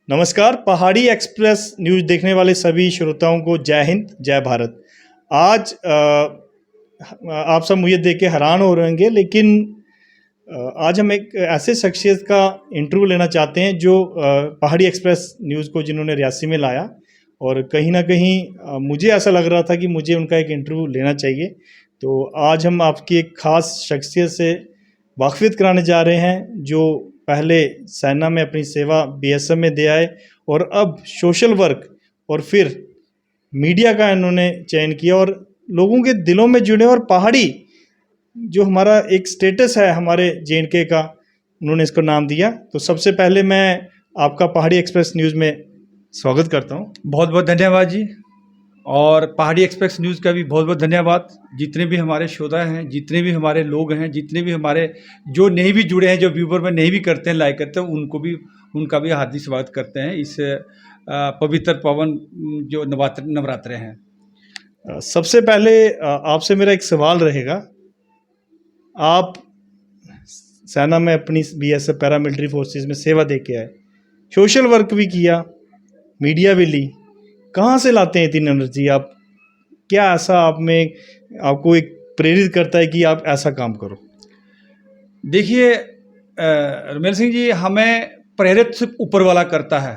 नमस्कार। पहाड़ी express news देखने वाले सभी श्रोताओं को जय हिंद, जय भारत। आज आप सब मुझे देख के हैरान हो रहे होंगे, लेकिन आज हम एक ऐसे शख्सियत का इंटरव्यू लेना चाहते हैं जो पहाड़ी एक्सप्रेस न्यूज़ को जिन्होंने रियासी में लाया, और कहीं ना कहीं मुझे ऐसा लग रहा था कि मुझे उनका एक इंटरव्यू लेना चाहिए। तो आज हम आपकी एक ख़ास शख्सियत से वाकफियत कराने जा रहे हैं, जो पहले सेना में अपनी सेवा बीएसएफ में दे आए और अब सोशल वर्क और फिर मीडिया का इन्होंने चयन किया और लोगों के दिलों में जुड़े। और पहाड़ी जो हमारा एक स्टेटस है हमारे जेएंडके का, उन्होंने इसको नाम दिया। तो सबसे पहले मैं आपका पहाड़ी एक्सप्रेस न्यूज़ में स्वागत करता हूँ। बहुत बहुत धन्यवाद जी। और पहाड़ी एक्सप्रेस न्यूज़ का भी बहुत बहुत धन्यवाद। जितने भी हमारे श्रोता हैं, जितने भी हमारे लोग हैं, जितने भी हमारे जो नहीं भी जुड़े हैं, जो व्यूवर में नहीं भी करते हैं, लाइक करते हैं, उनका भी हार्दिक स्वागत करते हैं इस पवित्र पवन जो नवरात्रे हैं। सबसे पहले आपसे मेरा एक सवाल रहेगा। आप सेना में अपनी बीएसएफ पैरामिलिट्री फोर्सेस में सेवा दे के आए, सोशल वर्क भी किया, मीडिया भी ली, कहाँ से लाते हैं इतनी एनर्जी? आप क्या ऐसा आप में आपको एक प्रेरित करता है कि आप ऐसा काम करो? देखिए रमेल सिंह जी, हमें प्रेरित सिर्फ ऊपर वाला करता है।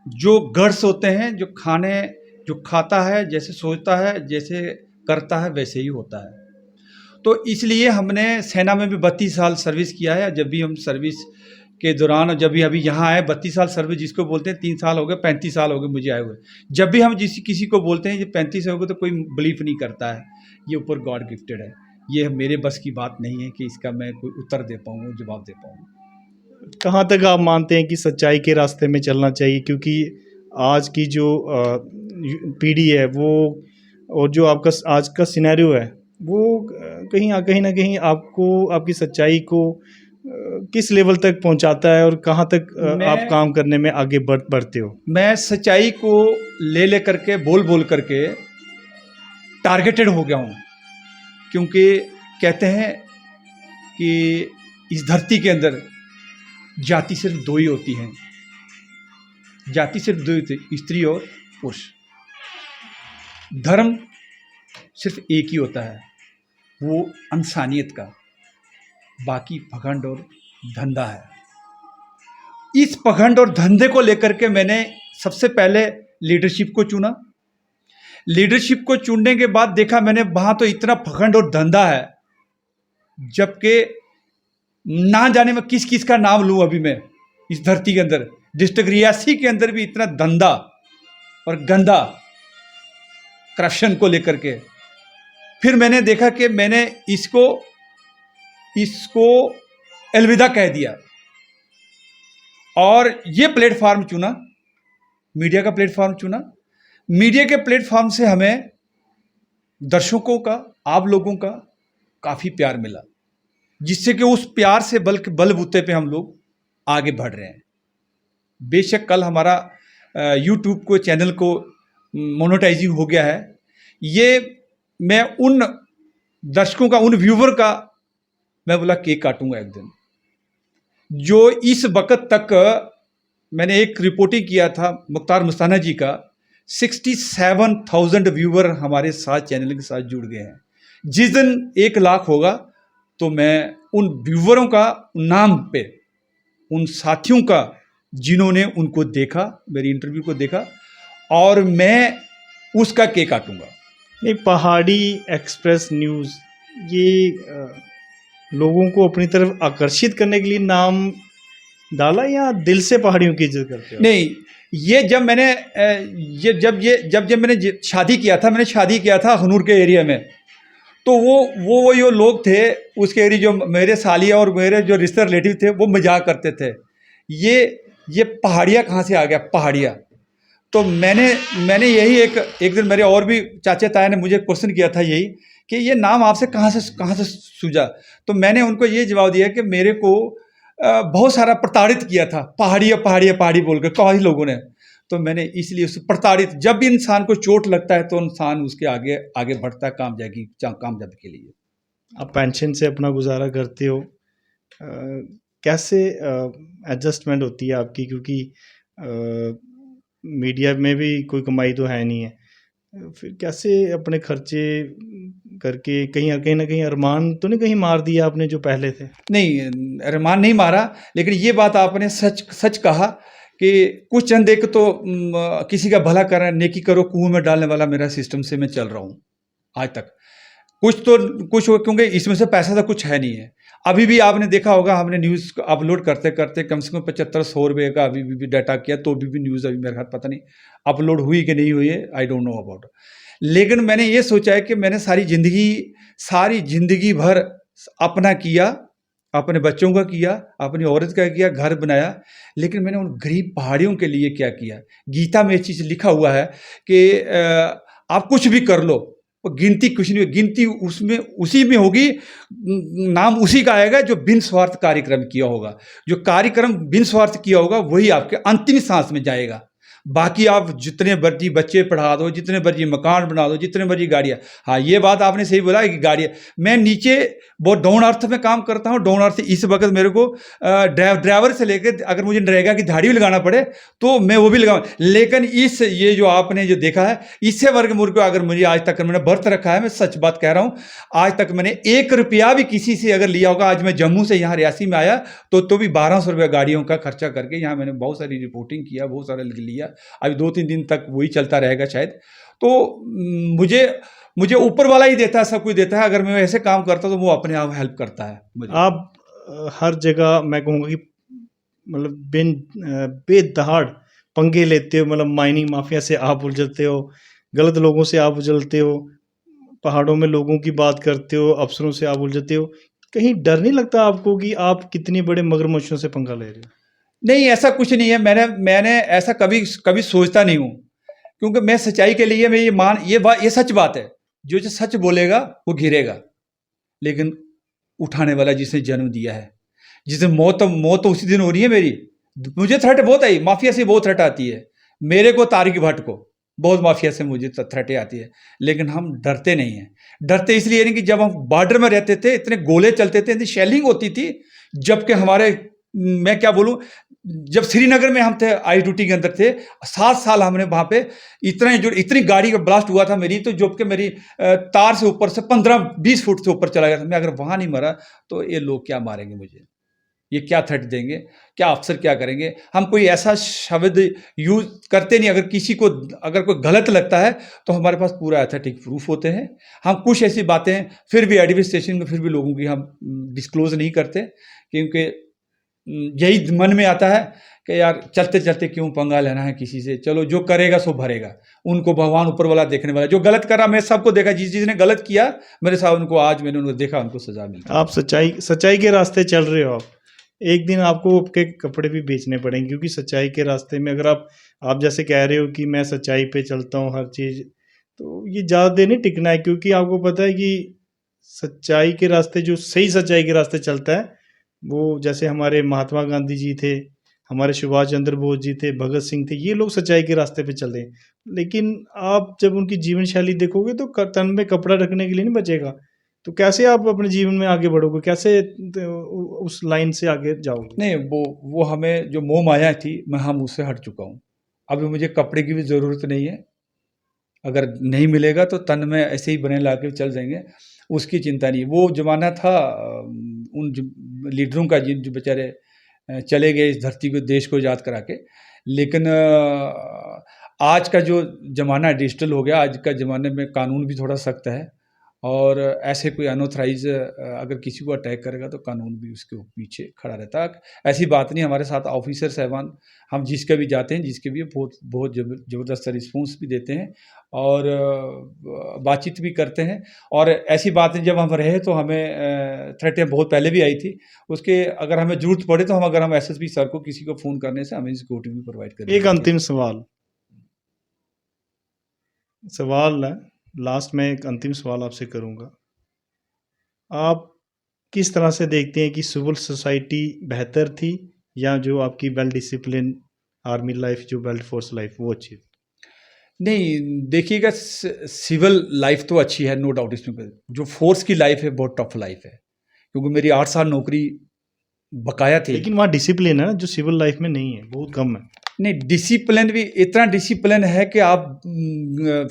जो गट्स होते हैं, जो खाता है, जैसे सोचता है, जैसे करता है, वैसे ही होता है। तो इसलिए हमने सेना में भी 32 साल सर्विस किया है। जब भी हम सर्विस के दौरान, जब भी अभी यहाँ आए, 32 साल सर्विस जिसको बोलते हैं, 3 साल हो गए, 35 साल हो गए मुझे आए हुए। जब भी हम किसी को बोलते हैं ये 35 हो गए, तो कोई बिलीव नहीं करता है। ये ऊपर गॉड गिफ्टेड है। ये मेरे बस की बात नहीं है कि इसका मैं कोई उत्तर दे पाऊँ, जवाब दे पाऊँ। कहाँ तक आप मानते हैं कि सच्चाई के रास्ते में चलना चाहिए? क्योंकि आज की जो पीढ़ी है वो, और जो आपका आज का सिनेरियो है वो कहीं ना कहीं आपको आपकी सच्चाई को किस लेवल तक पहुंचाता है, और कहाँ तक आप काम करने में आगे बढ़ते हो? मैं सच्चाई को ले करके, बोल करके टारगेटेड हो गया हूँ। क्योंकि कहते हैं कि इस धरती के अंदर जाति सिर्फ 2 ही होती हैं। जाति सिर्फ 2 होती, स्त्री और पुरुष। धर्म सिर्फ एक ही होता है, वो इंसानियत का। बाकी पखंड और धंधा है। इस पखंड और धंधे को लेकर के मैंने सबसे पहले लीडरशिप को चुना। लीडरशिप को चुनने के बाद देखा मैंने, वहां तो इतना पखंड और धंधा है, जबकि ना जाने में किस किस का नाम लूं। अभी मैं इस धरती के अंदर, डिस्ट्रिक्ट रियासी के अंदर भी इतना धंधा और गंदा करप्शन को लेकर के। फिर मैंने देखा कि मैंने इसको अलविदा कह दिया और ये प्लेटफॉर्म चुना, मीडिया का प्लेटफॉर्म चुना। मीडिया के प्लेटफॉर्म से हमें दर्शकों का, आप लोगों का काफ़ी प्यार मिला, जिससे कि उस प्यार से बलबूते पे हम लोग आगे बढ़ रहे हैं। बेशक कल हमारा यूट्यूब को चैनल को मोनेटाइजिंग हो गया है। ये मैं उन दर्शकों का, उन व्यूवर का, मैं बोला केक काटूंगा एक दिन। जो इस वक्त तक मैंने एक रिपोर्टिंग किया था मुख्तार मुस्ताना जी का, 67,000 व्यूवर हमारे साथ चैनल के साथ जुड़ गए हैं। जिस दिन 1 लाख होगा तो मैं उन व्यूवरों का नाम पे, उन साथियों का जिन्होंने उनको देखा, मेरी इंटरव्यू को देखा, और मैं उसका केक काटूंगा। नहीं, पहाड़ी एक्सप्रेस न्यूज़ ये लोगों को अपनी तरफ आकर्षित करने के लिए नाम डाला, या दिल से पहाड़ियों की इज्जत करते हो? नहीं, ये जब मैंने शादी किया था, मैंने शादी किया था हनूर के एरिया में, तो वो जो लोग थे उसके एरिया, जो मेरे सालिया और मेरे जो रिश्ते रिलेटिव थे, वो मजाक करते थे, ये पहाड़िया कहाँ से आ गया, पहाड़िया। तो मैंने यही एक दिन मेरे और भी चाचा ताया ने मुझे क्वेश्चन किया था यही, कि ये नाम आपसे कहाँ से सूझा। तो मैंने उनको ये जवाब दिया कि मेरे को बहुत सारा प्रताड़ित किया था, पहाड़ी बोलकर काफ़ी लोगों ने। तो मैंने इसलिए उस प्रताड़ित, जब भी इंसान को चोट लगता है तो इंसान उसके आगे बढ़ता है कामयाबी के लिए। आप पेंशन से अपना गुजारा करते हो, कैसे एडजस्टमेंट होती है आपकी? क्योंकि मीडिया में भी कोई कमाई तो है नहीं है, फिर कैसे अपने खर्चे करके कहीं ना कहीं अरमान तो नहीं कहीं मार दिया आपने जो पहले थे? नहीं, अरमान नहीं मारा, लेकिन ये बात आपने सच सच कहा कि कुछ चंद एक तो किसी का भला कर नेकी करो कुएं में डालने वाला मेरा सिस्टम से मैं चल रहा हूँ आज तक। कुछ क्योंकि इसमें से पैसा तो कुछ है नहीं है। अभी भी आपने देखा होगा, हमने न्यूज़ अपलोड करते करते कम से कम 75-100 रुपये का अभी भी डाटा किया, तो भी न्यूज़ अभी मेरे ख्याल पता नहीं अपलोड हुई कि नहीं हुई है, आई डोंट नो अबाउट। लेकिन मैंने ये सोचा है कि मैंने सारी जिंदगी भर अपना किया, अपने बच्चों का किया, अपनी औरत का किया, घर बनाया, लेकिन मैंने उन गरीब पहाड़ियों के लिए क्या किया? गीता में ये चीज़ लिखा हुआ है कि आप कुछ भी कर लो, गिनती कुछ नहीं, गिनती उसमें उसी में होगी, नाम उसी का आएगा जो बिन स्वार्थ कार्यक्रम किया होगा। जो कार्यक्रम बिन स्वार्थ किया होगा वही आपके अंतिम सांस में जाएगा। बाकी आप जितने मर्जी बच्चे पढ़ा दो, जितने मर्जी मकान बना दो, जितने मर्जी गाड़ियाँ। हाँ, ये बात आपने सही बोला कि गाड़ियाँ, मैं नीचे बहुत डाउन अर्थ में काम करता हूँ। डाउन अर्थ इस वक्त मेरे को ड्राइवर से लेकर अगर मुझे नरेगा की दिहाड़ी भी लगाना पड़े तो मैं वो भी लगाऊँ। लेकिन ये जो आपने जो देखा है, इससे वर्ग मुर्ग को अगर मुझे आज तक मैंने व्रत रखा है, मैं सच बात कह रहा हूँ, आज तक मैंने 1 रुपया भी किसी से अगर लिया होगा। आज मैं जम्मू से यहाँ रियासी में आया तो भी 1200 रुपया गाड़ियों का खर्चा करके यहाँ मैंने बहुत सारी रिपोर्टिंग किया, बहुत सारा लिया। अभी 2-3 दिन तक वही चलता रहेगा शायद। तो मुझे ऊपर वाला ही देता है, सब कुछ देता है। अगर मैं ऐसे काम करता तो वो अपने आप हेल्प करता है मुझे। आप हर जगह मैं कहूँगा कि मतलब बेदहाड़ पंगे लेते हो, मतलब माइनिंग माफिया से आप उलझते हो, गलत लोगों से आप उलझते हो, पहाड़ों में लोगों की बात करते हो, अफसरों से आप उलझते हो। कहीं डर नहीं लगता आपको कि आप कितने बड़े मगरमच्छों से पंगा ले रहे हो? नहीं, ऐसा कुछ नहीं है। मैंने ऐसा कभी सोचता नहीं हूँ, क्योंकि मैं सच्चाई के लिए मैं ये सच बात है। जो सच बोलेगा वो घिरेगा, लेकिन उठाने वाला जिसने जन्म दिया है, जिसे मौत तो उसी दिन हो रही है मेरी। मुझे थ्रेट बहुत आई, माफिया से बहुत थ्रेट आती है मेरे को, तारिक भट्ट को बहुत माफिया से मुझे थ्रेटें आती है, लेकिन हम डरते नहीं हैं। डरते इसलिए नहीं कि जब हम बॉर्डर में रहते थे इतने गोले चलते थे, इतनी शेलिंग होती थी, जबकि हमारे, मैं क्या बोलूं, जब श्रीनगर में हम थे, आई ड्यूटी के अंदर थे, 7 साल हमने वहां पे इतनी गाड़ी का ब्लास्ट हुआ था मेरी, तो जबकि मेरी तार से ऊपर से 15-20 फुट से ऊपर चला गया था। मैं अगर वहां नहीं मरा तो ये लोग क्या मारेंगे मुझे, ये क्या थ्रेट देंगे, क्या अफसर क्या करेंगे? हम कोई ऐसा शब्द यूज करते नहीं। अगर कोई गलत लगता है तो हमारे पास पूरा एथेटिक प्रूफ होते हैं। हम कुछ ऐसी बातें फिर भी एडमिनिस्ट्रेशन में फिर भी लोगों की हम डिस्क्लोज नहीं करते, क्योंकि यही मन में आता है कि यार चलते चलते क्यों पंगा लेना है किसी से, चलो जो करेगा सो भरेगा। उनको भगवान ऊपर वाला देखने वाला, जो गलत करा मैं सबको देखा, जिसने गलत किया मेरे साथ उनको आज मैंने उनको देखा, उनको सजा मिलती है। आप सच्चाई के रास्ते चल रहे हो। आप एक दिन आपको आपके कपड़े भी बेचने पड़ेंगे, क्योंकि सच्चाई के रास्ते में अगर आप जैसे कह रहे हो कि मैं सच्चाई पे चलता हूँ हर चीज़, तो ये ज़्यादा देर नहीं टिकना है। क्योंकि आपको पता है कि सच्चाई के रास्ते, जो सही सच्चाई के रास्ते चलता है, वो जैसे हमारे महात्मा गांधी जी थे, हमारे सुभाष चंद्र बोस जी थे, भगत सिंह थे, ये लोग सच्चाई के रास्ते पे चले। लेकिन आप जब उनकी जीवन शैली देखोगे तो तन में कपड़ा रखने के लिए नहीं बचेगा। तो कैसे आप अपने जीवन में आगे बढ़ोगे, कैसे उस लाइन से आगे जाओगे? नहीं, वो हमें जो मोह माया थी, हम उससे हट चुका हूँ। अभी मुझे कपड़े की भी ज़रूरत नहीं है। अगर नहीं मिलेगा तो तन में ऐसे ही बने ला के चल जाएंगे, उसकी चिंता नहीं। वो ज़माना था उन लीडरों का, जिन जो बेचारे चले गए इस धरती को, देश को याद करा के। लेकिन आज का जो ज़माना डिजिटल हो गया, आज का ज़माने में कानून भी थोड़ा सख्त है, और ऐसे कोई अनऑथराइज अगर किसी को अटैक करेगा तो कानून भी उसके पीछे खड़ा रहता है। ऐसी बात नहीं, हमारे साथ ऑफिसर साहबान, हम जिसके भी जाते हैं, जिसके भी बहुत ज़बरदस्त रिस्पॉन्स भी देते हैं और बातचीत भी करते हैं। और ऐसी बातें जब हम रहे तो हमें थ्रेटें बहुत पहले भी आई थी, उसके अगर हमें ज़रूरत पड़े तो हम एसएसपी सर को किसी को फ़ोन करने से हमें सिक्योरिटी भी प्रोवाइड करें। एक अंतिम सवाल है, लास्ट में एक अंतिम सवाल आपसे करूंगा। आप किस तरह से देखते हैं कि सिविल सोसाइटी बेहतर थी, या जो आपकी वेल डिसिप्लिन आर्मी लाइफ, जो बेल्ट फोर्स लाइफ, वो अच्छी थी? नहीं, देखिएगा, सिविल लाइफ तो अच्छी है, नो डाउट इसमें। जो फोर्स की लाइफ है बहुत टफ लाइफ है, क्योंकि मेरी 8 साल नौकरी बकाया थी। लेकिन वहाँ डिसिप्लिन है ना, जो सिविल लाइफ में नहीं है, बहुत कम है। नहीं, डिसिप्लिन भी इतना डिसिप्लिन है कि आप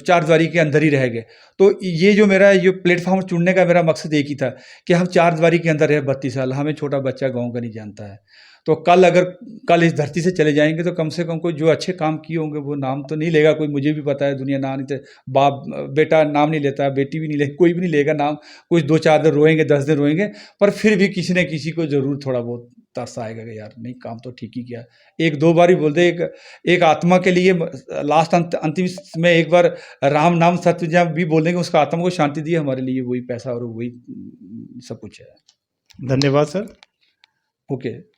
चारदीवारी के अंदर ही रह गए। तो ये जो मेरा ये प्लेटफॉर्म चुनने का मेरा मकसद एक ही था कि हम चारदीवारी के अंदर रहे 32 साल, हमें छोटा बच्चा गाँव का नहीं जानता है। तो कल इस धरती से चले जाएंगे तो कम से कम कोई जो अच्छे काम किए होंगे वो नाम तो नहीं लेगा कोई, मुझे भी पता है दुनिया नाम नहीं, बाप बेटा नाम नहीं लेता, बेटी भी नहीं ले, कोई भी नहीं लेगा नाम। कुछ 2-4 दिन रोएंगे, 10 दिन रोएंगे, पर फिर भी किसी न किसी को ज़रूर थोड़ा बहुत तरस आएगा कि यार नहीं काम तो ठीक ही किया। एक दो बार ही बोल दे, एक आत्मा के लिए लास्ट अंतिम में एक बार राम नाम सत्य जब भी बोल देंगे, उसका आत्मा को शांति दी, हमारे लिए वही पैसा और वही सब कुछ है। धन्यवाद सर। ओके।